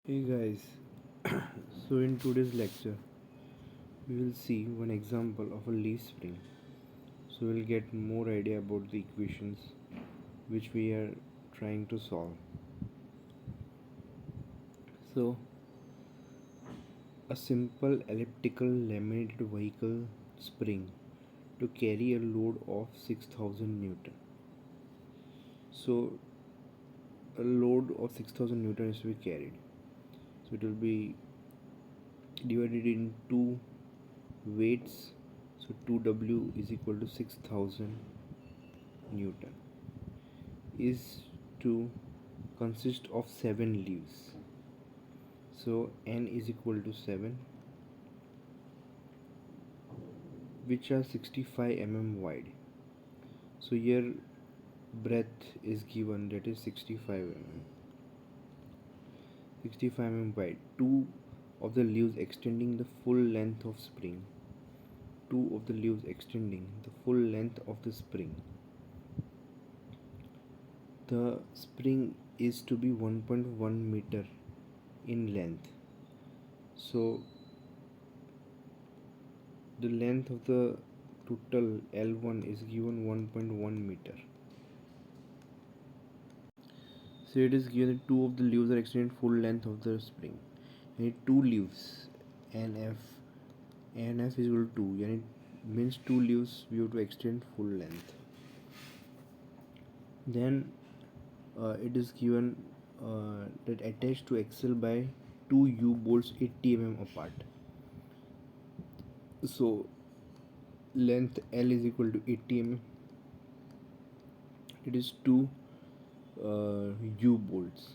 Hey guys, so in today's lecture, we will see one example of a leaf spring. So we'll get more idea about the equations which we are trying to solve. So a simple elliptical laminated vehicle spring to carry a load of 6000 Newton. So a load of 6000 Newton is to be carried. So it will be divided in two weights. So 2W is equal to 6000 Newton is to consist of 7 leaves. So n is equal to 7, which are 65 wide. So here breadth is given, that is 65 wide. Two of the leaves extending the full length of spring. Two of the leaves extending the full length of the spring. The spring is to be 1.1 meter in length. So the length of the total L1 is given 1.1 meter. So it is given that two of the leaves are extended full length of the spring. I need two leaves, NF is equal to 2. Yani means two leaves we have to extend full length. Then it is given that attached to axle by two U bolts 80 apart. So length L is equal to 80 It is two U bolts.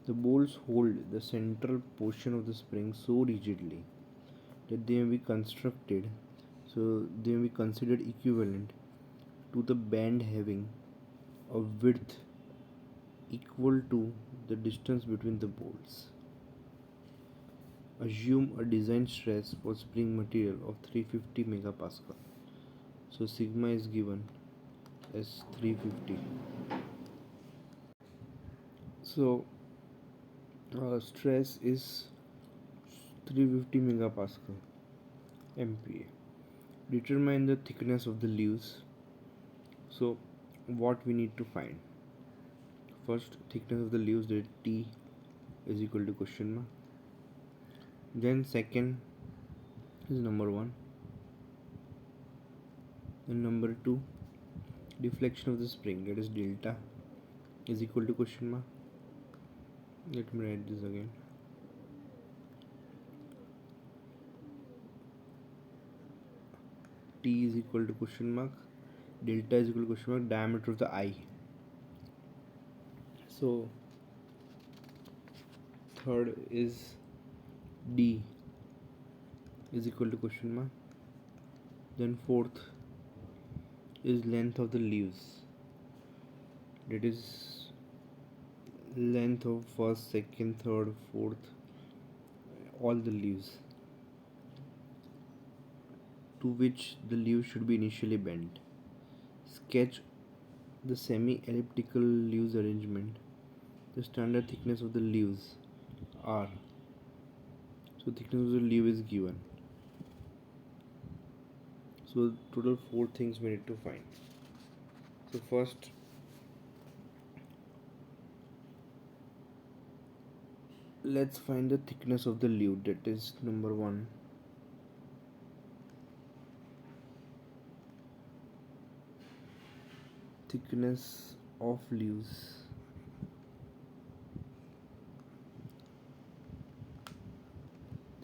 The bolts hold the central portion of the spring so rigidly that they may be considered equivalent to the band having a width equal to the distance between the bolts. Assume a design stress for spring material of 350 megapascal. So sigma is given as 350. So stress is 350 megapascal MPa. Determine the thickness of the leaves. So what we need to find? First, thickness of the leaves, that T is equal to question mark. Then second is number 1. Then number 2, deflection of the spring, that is delta is equal to question mark. Let me write this again. T is equal to question mark, delta is equal to question mark, diameter of the eye. So third is D is equal to question mark. Then fourth is length of the leaves, that is length of first, second, third, fourth, all the leaves to which the leaves should be initially bent. Sketch the semi-elliptical leaves arrangement. The standard thickness of the leaves are, so thickness of the leaf is given. So total 4 things we need to find. So first, let's find the thickness of the leaf, that is number 1. Thickness of leaves.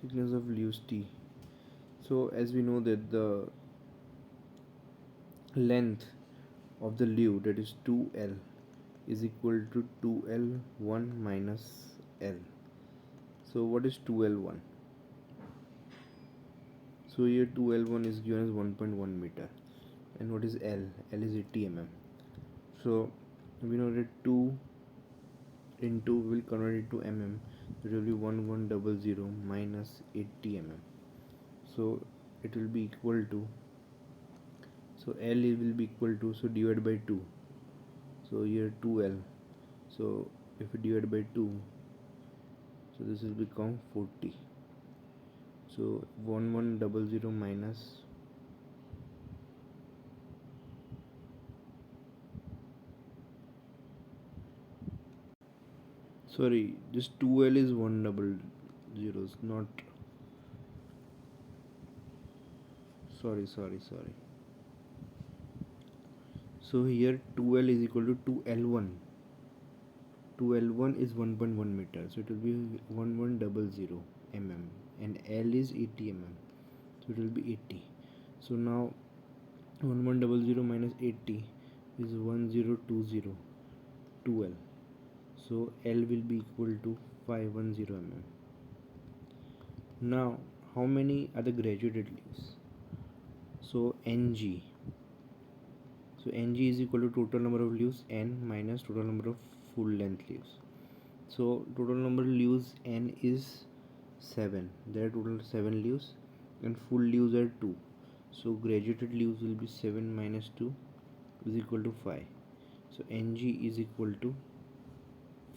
Thickness of leaves T. So as we know that the length of the leaf, that is 2L, is equal to 2L1 minus L. So what is 2L1? So here 2L1 is given as 1.1 meter. And what is L? L is 80 So we know that 2 into will convert it to mm. It will be 1100 minus 80 So it will be equal to, so L will be equal to, so divide by 2. So here 2L. So if we divide by 2, So this will become 40. So 1100 minus, sorry, this 2L is 100, not, sorry. So here 2L is equal to 2L1. 2L1 is 1.1 meter, so it will be 1100 mm, and L is 80 mm, so it will be 80. So now 1100 minus 80 is 1020, 2L. So L will be equal to 510 mm. Now how many are the graduated leaves? So Ng. So Ng is equal to total number of leaves N minus total number of full length leaves. So total number of leaves N is 7. There are total 7 leaves and full leaves are 2. So graduated leaves will be 7 minus 2 is equal to 5. So Ng is equal to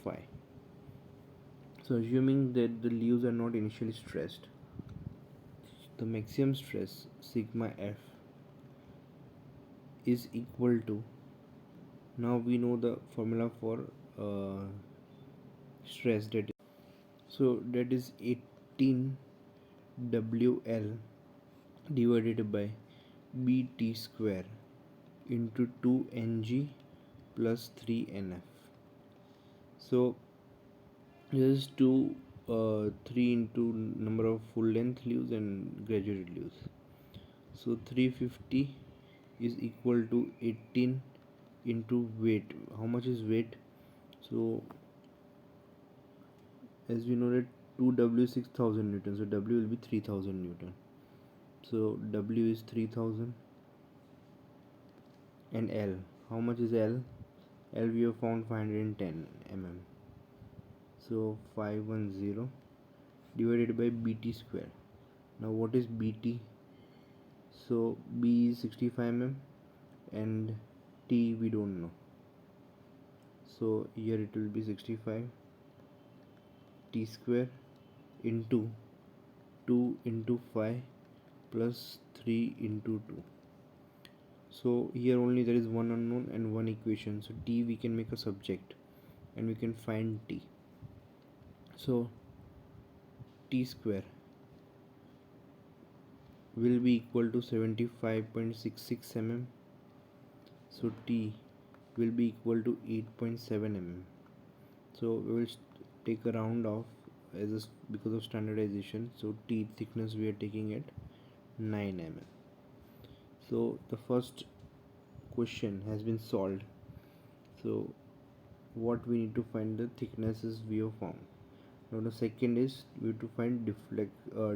5. So assuming that the leaves are not initially stressed, the maximum stress sigma F is equal to, now we know the formula for stress, that is 18 WL divided by BT square into 2 Ng plus 3 NF. So this is 3 into number of full length leaves and graduated leaves. So 350 is equal to 18 into weight. How much is weight? So as we know that 2W 6000 Newton, so W will be 3000 Newton. So W is 3000, and L, how much is L? L we have found 510 mm. So 510 divided by BT square. Now what is BT? So B is 65 mm and T we don't know. So here it will be 65 T square into 2 into 5 plus 3 into 2. So here only there is one unknown and one equation. So T we can make a subject and we can find T. So T square will be equal to 75.66 mm. So T will be equal to 8.7 mm. So we will take a round off because of standardization. So T thickness we are taking at 9 mm. So the first question has been solved. So what we need to find, the thicknesses we have found. Now the second is we have to find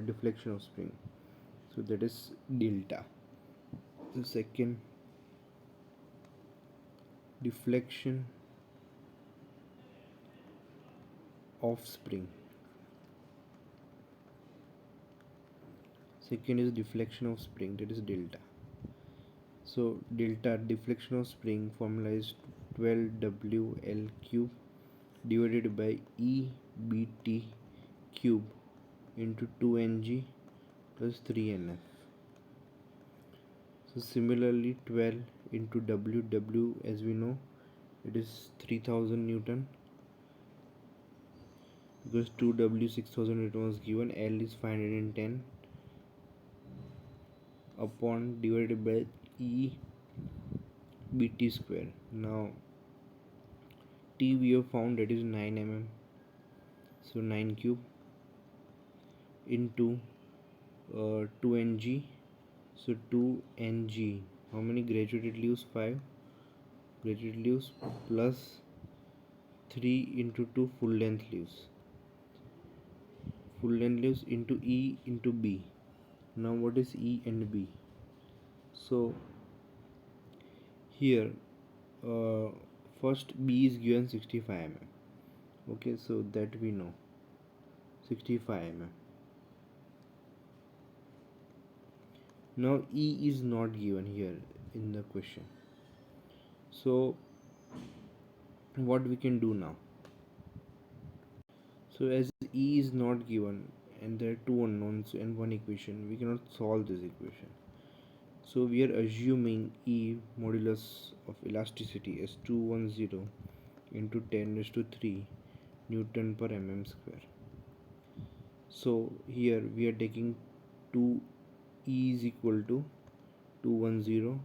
deflection of spring. So that is delta. The second, deflection of spring. Second is deflection of spring, that is delta. So delta, deflection of spring, formula is 12WL cube divided by EBT cube into 2Ng plus 3NF. So similarly 12 into W as we know it is 3000 Newton, because 2W 6000 Newton was given. L is 510 upon divided by EBT square. Now T we have found, that is 9 mm, so 9 cube into 2Ng, so 2Ng, how many graduated leaves? 5 graduated leaves plus 3 into 2 full length leaves, into E into B. Now what is E and B? So here first B is given 65 mm. Okay, so that we know 65 mm. Now E is not given here in the question. So what we can do now? So as E is not given and there are two unknowns and one equation, we cannot solve this equation. So we are assuming E modulus of elasticity as 210 into 10 raised to 3 Newton per mm square. So here we are taking 2 E is equal to 210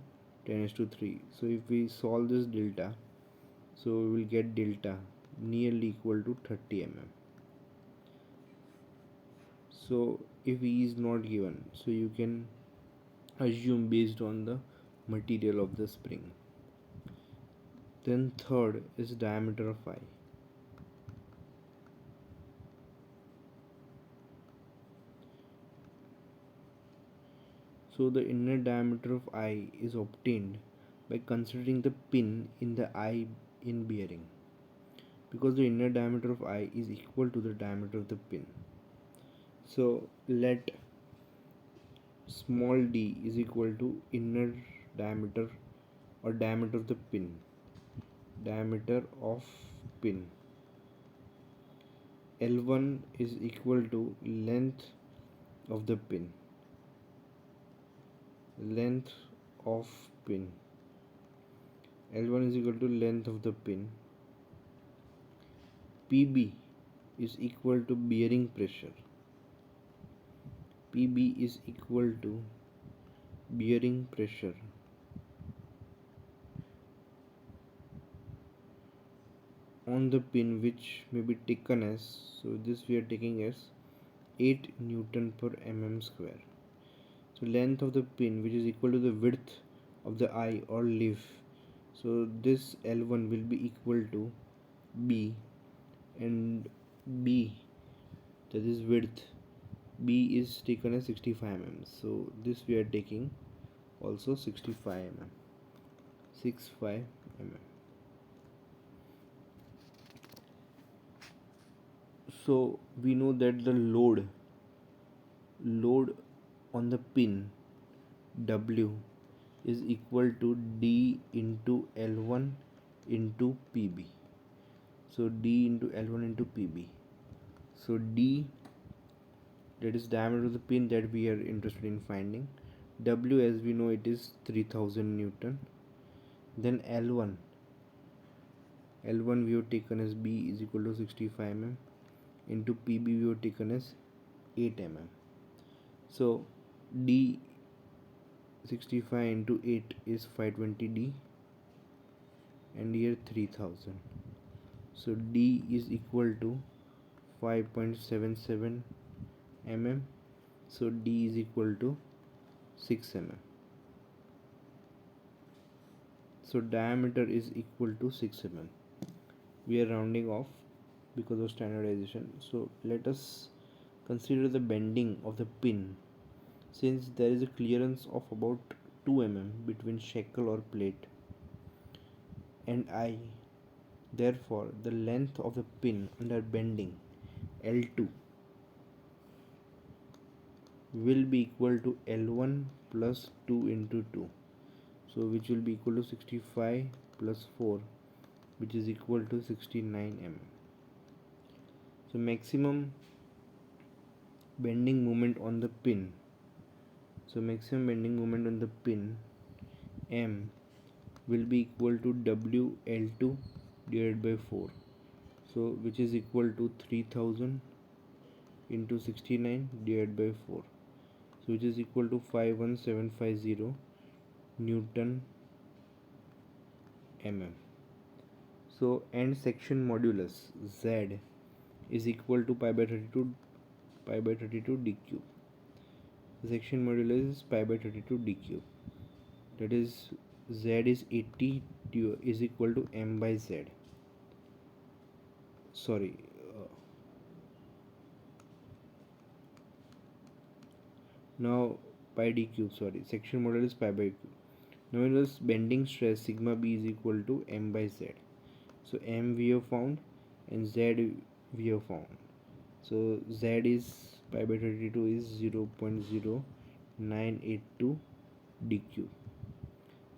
10 raised to 3. So if we solve this delta, so we will get delta nearly equal to 30 mm. So if E is not given, so you can assume based on the material of the spring. Then third is diameter of eye. So the inner diameter of eye is obtained by considering the pin in the eye in bearing, because the inner diameter of eye is equal to the diameter of the pin. So let small d is equal to inner diameter or diameter of the pin, diameter of pin. L1 is equal to length of the pin, length of pin. L1 is equal to length of the pin. PB is equal to bearing pressure. PB is equal to bearing pressure on the pin, which may be taken as, so this we are taking as 8 Newton per mm square. So length of the pin, which is equal to the width of the eye or leaf. So this L1 will be equal to B, and B, that is width, B is taken as 65 mm. So this we are taking also 65 mm. 65 mm. So we know that the load on the pin W is equal to D into L1 into PB. So D into L1 into PB. So D, that is diameter of the pin that we are interested in finding. W, as we know, it is 3000 Newton. Then L1 we have taken as B is equal to 65 mm into PB we have taken as 8 mm. So D 65 into 8 is 520D, and here 3000. So D is equal to 5.77 mm. So D is equal to 6 mm. So diameter is equal to 6 mm. We are rounding off because of standardization. So let us consider the bending of the pin, since there is a clearance of about 2 mm between shackle or plate and eye. Therefore, the length of the pin under bending L2 will be equal to L1 plus 2 into 2. So which will be equal to 65 plus 4, which is equal to 69 mm. So maximum bending moment on the pin. So maximum bending moment on the pin M will be equal to WL2 divided by 4. So which is equal to 3000 into 69 divided by 4. So which is equal to 51750 Newton mm. So end section modulus Z is equal to pi by 32 d cube. The section modulus is pi by 32 d cube. That is, Z is 80 is equal to m by Z. Sorry. Now pi d cube. Sorry. Section modulus is pi by cube. Now it was bending stress sigma b is equal to m by Z. So m we have found and Z we have found. So Z is pi by 32 is 0.0982 d cube.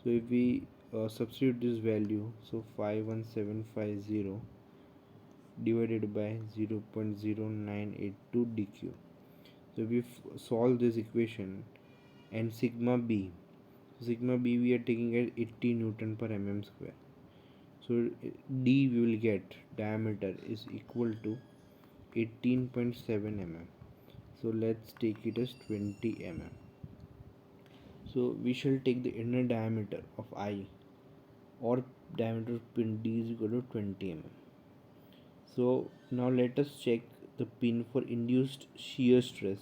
So if we substitute this value, so 51750 divided by 0.0982 dq. So we solve this equation, and sigma b we are taking as 80 Newton per mm square. So d we will get diameter is equal to 18.7 mm. So let's take it as 20 mm. So we shall take the inner diameter of I, or diameter of pin d is equal to 20 mm. So now let us check the pin for induced shear stress.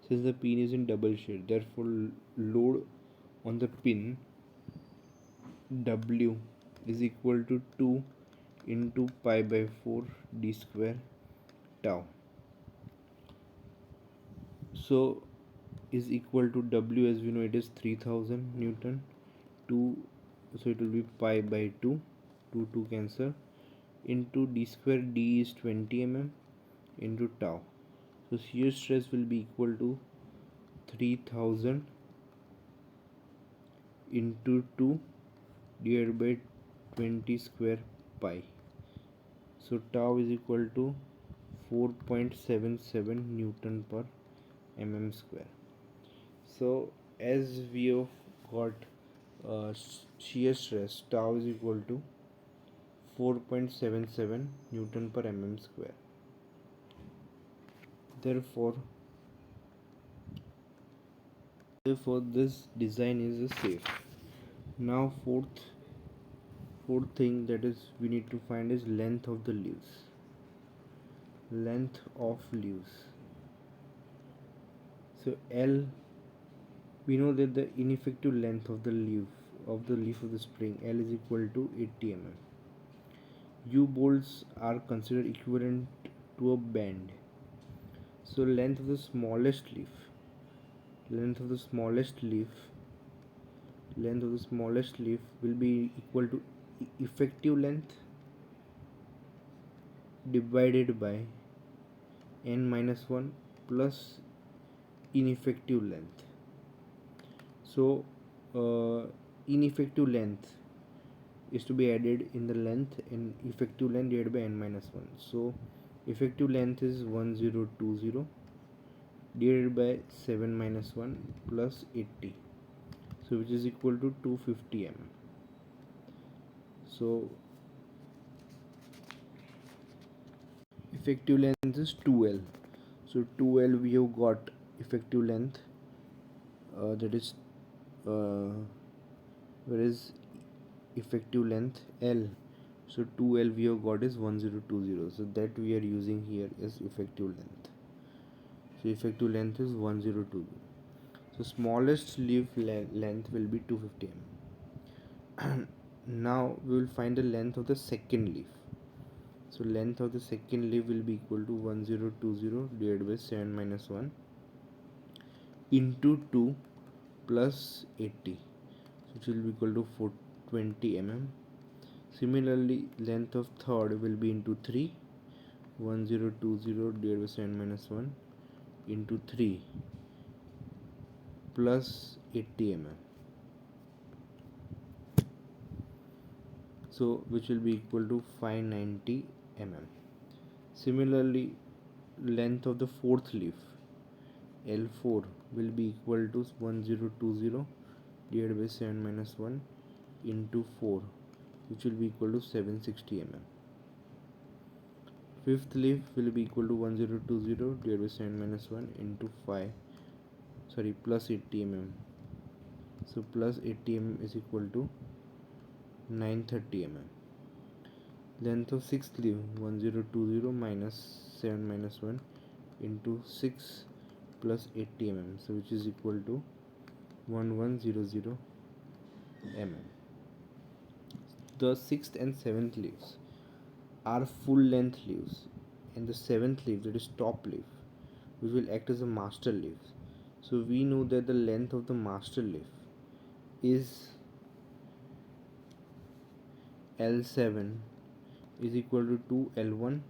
Since the pin is in double shear, therefore load on the pin W is equal to 2 into pi by 4 d square tau. So is equal to W, as we know it is 3000 Newton, 2, so it will be pi by 2, 2 cancel, into d square, d is 20 mm, into tau. So shear stress will be equal to 3000 into 2 divided by 20 square pi. So tau is equal to 4.77 Newton per mm square. So as we have got shear stress, tau is equal to 4.77 Newton per mm square. Therefore this design is safe. Now fourth thing that is we need to find is length of the leaves. Length of leaves. So L, we know that the ineffective length of the leaf of the spring, L is equal to 80 mm. U bolts are considered equivalent to a bend. So length of the smallest leaf will be equal to effective length divided by n minus 1 plus ineffective length. So ineffective length is to be added in the length, and effective length divided by n minus 1. So effective length is 1020 divided by 7 minus 1 plus 80, so which is equal to 250 mm. So effective length is 2L. So 2L we have got effective length, that is where is effective length L. So 2L we have got is 1020, so that we are using here is effective length. So effective length is 1020. So smallest leaf length will be 250 mm. Now we will find the length of the second leaf. So length of the second leaf will be equal to 1020 divided by 7 minus 1 into 2 plus 80, so it will be equal to 420 mm. Similarly, length of third will be into 3, 1020 divided by 7 minus 1 into 3 plus 80 mm, so which will be equal to 590 mm. Similarly, length of the fourth leaf L4 will be equal to 1020 divided by 7 minus 1 into 4, which will be equal to 760 mm. Fifth leaf will be equal to 1020 divided by 7 minus 1 into 5, plus 80 mm. So plus 80 mm is equal to 930 mm. Length of sixth leaf 1020 minus 7 minus 1 into 6 plus 80 mm, so which is equal to 1100 mm. The sixth and seventh leaves are full length leaves, and the seventh leaf, that is top leaf, which will act as a master leaf. So we know that the length of the master leaf is L7 is equal to 2L1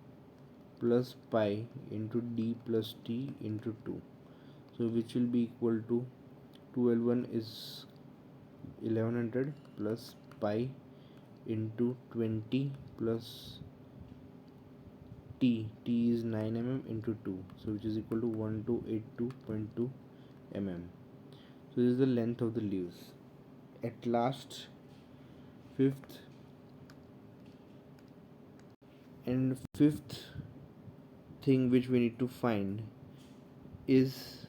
plus pi into d plus t into 2, so which will be equal to 2L1 is 1100 plus pi into 20 plus T is 9 mm into 2, so which is equal to 1282.2 mm. So this is the length of the leaves. At last, fifth fifth thing which we need to find is,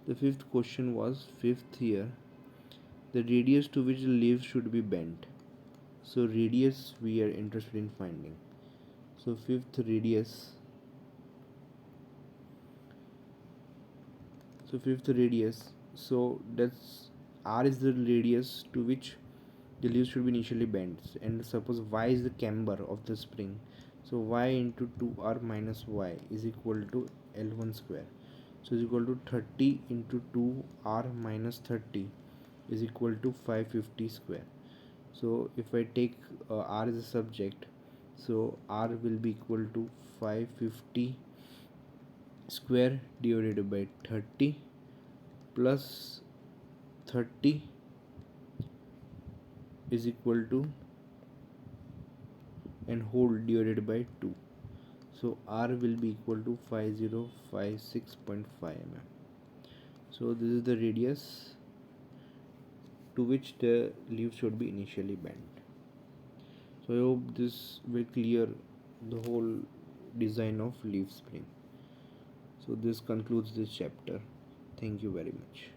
the fifth question was fifth here, the radius to which the leaves should be bent. So radius we are interested in finding. So fifth radius, so that's r is the radius to which the leaves should be initially bent. And suppose y is the camber of the spring, so y into 2r minus y is equal to L1 square, so is equal to 30 into 2r minus 30 is equal to 550 square. So if I take r as a subject, so r will be equal to 550 square divided by 30 plus 30 is equal to, and whole divided by 2, so r will be equal to 5056.5 mm. So this is the radius to which the leaf should be initially bent. So I hope this will clear the whole design of leaf spring. So this concludes this chapter. Thank you very much.